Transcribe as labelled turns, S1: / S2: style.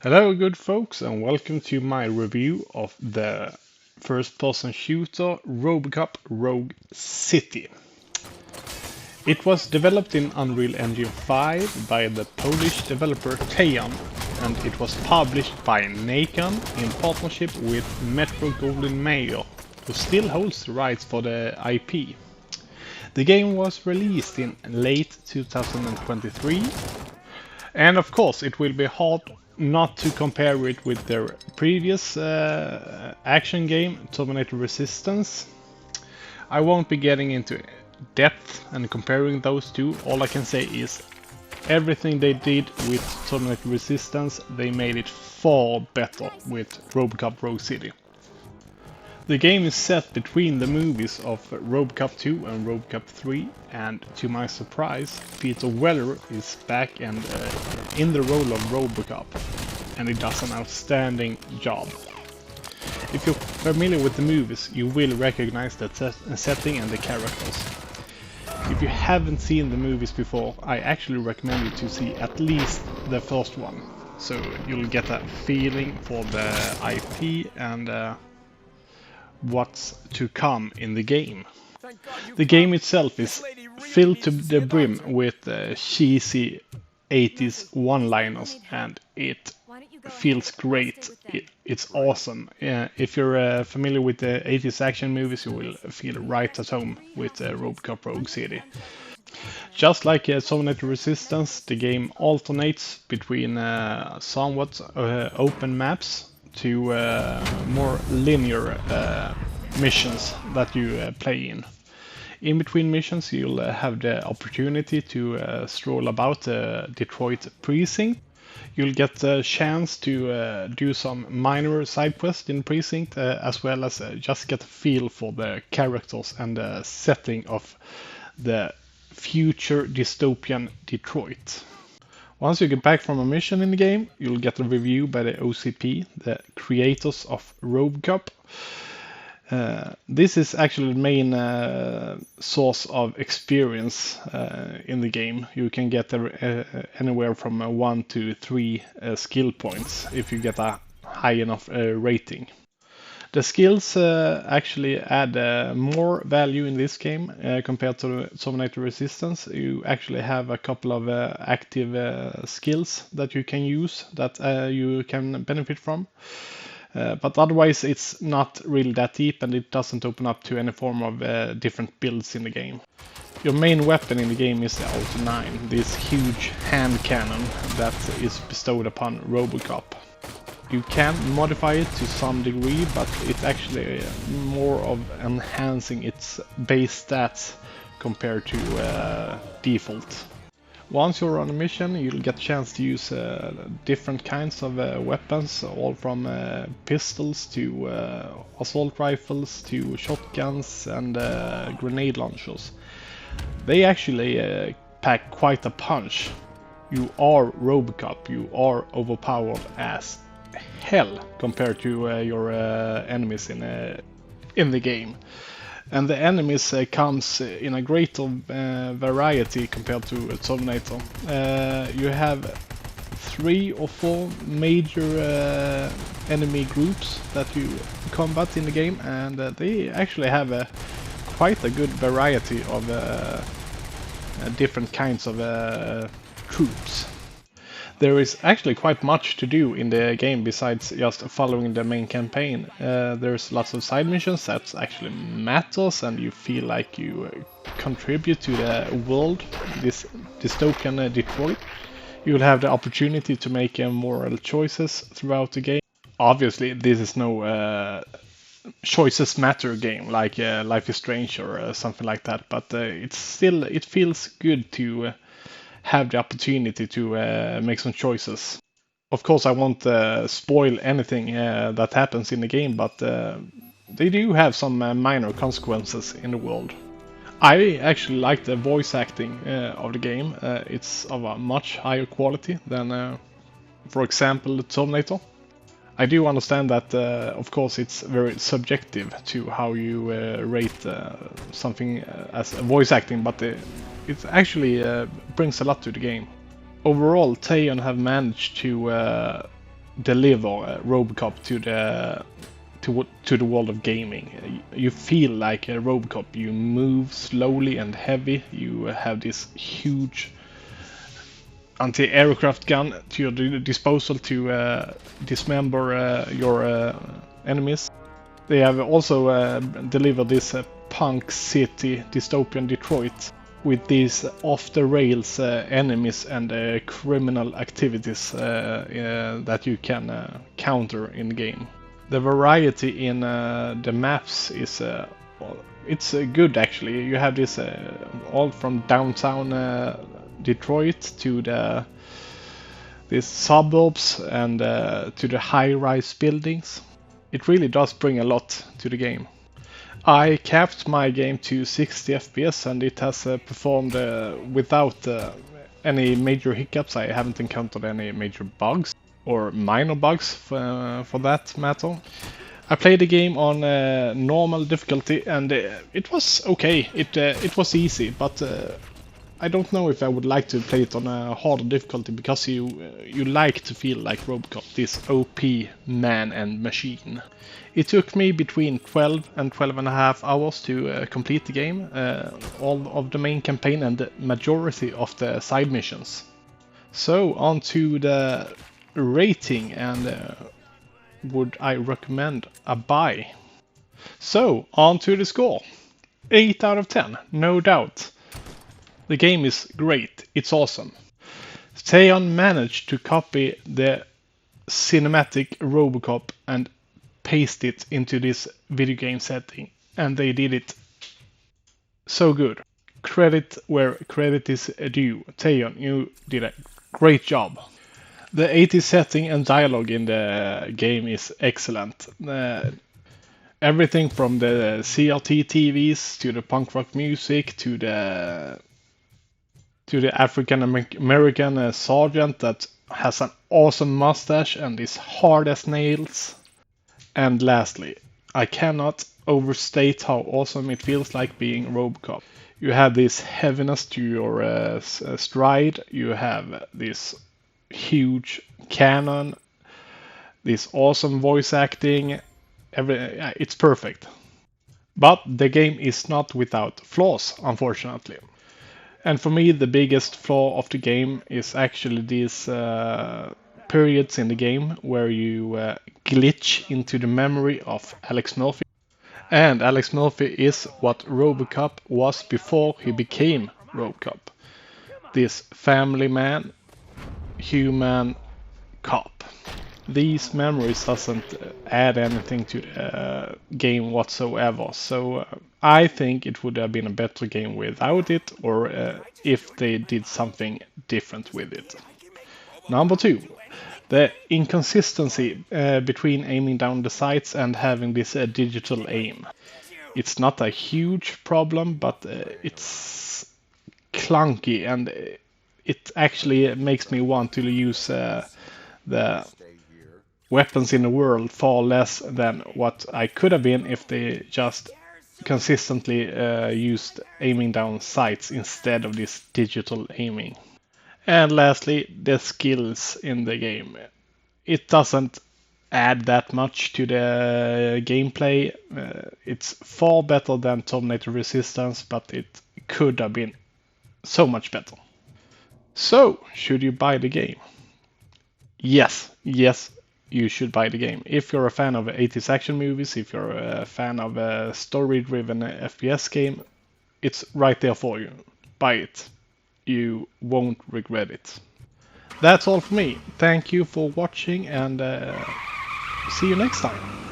S1: Hello, good folks, and welcome to my review of the first-person shooter RoboCop Rogue City. It was developed in Unreal Engine 5 by the Polish developer Teon, and it was published by Nacon in partnership with Metro-Goldwyn-Mayer, who still holds the rights for the IP. The game was released in late 2023. And of course, it will be hard not to compare it with their previous action game, Terminator Resistance. I won't be getting into depth and comparing those two. All I can say is everything they did with Terminator Resistance, they made it far better with RoboCop Rogue City. The game is set between the movies of RoboCop 2 and RoboCop 3, and to my surprise, Peter Weller is back and in the role of RoboCop, and he does an outstanding job. If you're familiar with the movies, you will recognize the setting and the characters. If you haven't seen the movies before, I actually recommend you to see at least the first one, so you'll get a feeling for the IP and what's to come in the game. The game itself is filled to the brim with cheesy 80s one-liners, and it feels great. It's awesome. If you're familiar with the 80s action movies, you will feel right at home with RoboCop Rogue City. Just like Terminator Resistance, the game alternates between somewhat open maps to more linear missions that you play in. In between missions, you'll have the opportunity to stroll about Detroit precinct. You'll get the chance to do some minor side quests in precinct, as well as just get a feel for the characters and the setting of the future dystopian Detroit. Once you get back from a mission in the game, you'll get a review by the OCP, the creators of RoboCop. This is actually the main source of experience in the game. You can get anywhere from 1 to 3 skill points if you get a high enough rating. The skills actually add more value in this game compared to Terminator Resistance. You actually have a couple of active skills that you can use that you can benefit from. But otherwise it's not really that deep, and it doesn't open up to any form of different builds in the game. Your main weapon in the game is the Auto 9, this huge hand cannon that is bestowed upon RoboCop. You can modify it to some degree, but it's actually more of enhancing its base stats compared to default. Once you're on a mission, you'll get a chance to use different kinds of weapons, all from pistols to assault rifles to shotguns and grenade launchers. They actually pack quite a punch. You are RoboCop, you are overpowered as hell compared to your enemies in the game. And the enemies comes in a greater variety compared to Terminator. You have 3 or 4 major enemy groups that you combat in the game, and they actually have quite a good variety of different kinds of troops. There is actually quite much to do in the game besides just following the main campaign. There's lots of side missions that actually matters, and you feel like you contribute to the world, this dystopian Detroit. You'll have the opportunity to make moral choices throughout the game. Obviously, this is no choices matter game like Life is Strange or something like that, but it feels good to have the opportunity to make some choices. Of course, I won't spoil anything that happens in the game, but they do have some minor consequences in the world. I actually like the voice acting of the game. It's of a much higher quality than, for example, Terminator. I do understand that, of course, it's very subjective to how you rate something as voice acting, but it actually brings a lot to the game. Overall, Teon have managed to deliver RoboCop to the world of gaming. You feel like a RoboCop. You move slowly and heavy. You have this huge anti-aircraft gun to your disposal to dismember your enemies. They have also delivered this punk city dystopian Detroit with these off-the-rails enemies and criminal activities that you can counter in the game. The variety in the maps is it's good actually. You have this all from downtown Detroit to these suburbs and to the high-rise buildings. It really does bring a lot to the game. I capped my game to 60 FPS and it has performed without any major hiccups. I haven't encountered any major bugs or minor bugs for that matter. I played the game on normal difficulty and it was okay. It was easy, but I don't know if I would like to play it on a harder difficulty because you like to feel like RoboCop, this OP man and machine. It took me between 12 and 12 and a half hours to complete the game, all of the main campaign and the majority of the side missions. So on to the rating and would I recommend a buy? So on to the score. 8 out of 10, no doubt. The game is great, it's awesome. Theon managed to copy the cinematic RoboCop and paste it into this video game setting, and they did it so good. Credit where credit is due. Theon, you did a great job. The 80s setting and dialogue in the game is excellent. Everything from the CRT TVs to the punk rock music to the African American sergeant that has an awesome mustache and is hard as nails. And lastly, I cannot overstate how awesome it feels like being RoboCop. You have this heaviness to your stride, you have this huge cannon, this awesome voice acting, it's perfect. But the game is not without flaws, unfortunately. And for me, the biggest flaw of the game is actually these periods in the game where you glitch into the memory of Alex Murphy. And Alex Murphy is what RoboCop was before he became RoboCop. This family man, human cop. These memories doesn't add anything to the game whatsoever. So I think it would have been a better game without it, or if they did something different with it. Number 2, the inconsistency between aiming down the sights and having this digital aim. It's not a huge problem, but it's clunky and it actually makes me want to use the weapons in the world far less than what I could have been if they just consistently used aiming down sights instead of this digital aiming. And lastly, the skills in the game. It doesn't add that much to the gameplay. It's far better than Terminator Resistance, but it could have been so much better. So, should you buy the game? Yes, you should buy the game. If you're a fan of 80s action movies, if you're a fan of a story-driven FPS game, it's right there for you. Buy it. You won't regret it. That's all for me. Thank you for watching and see you next time.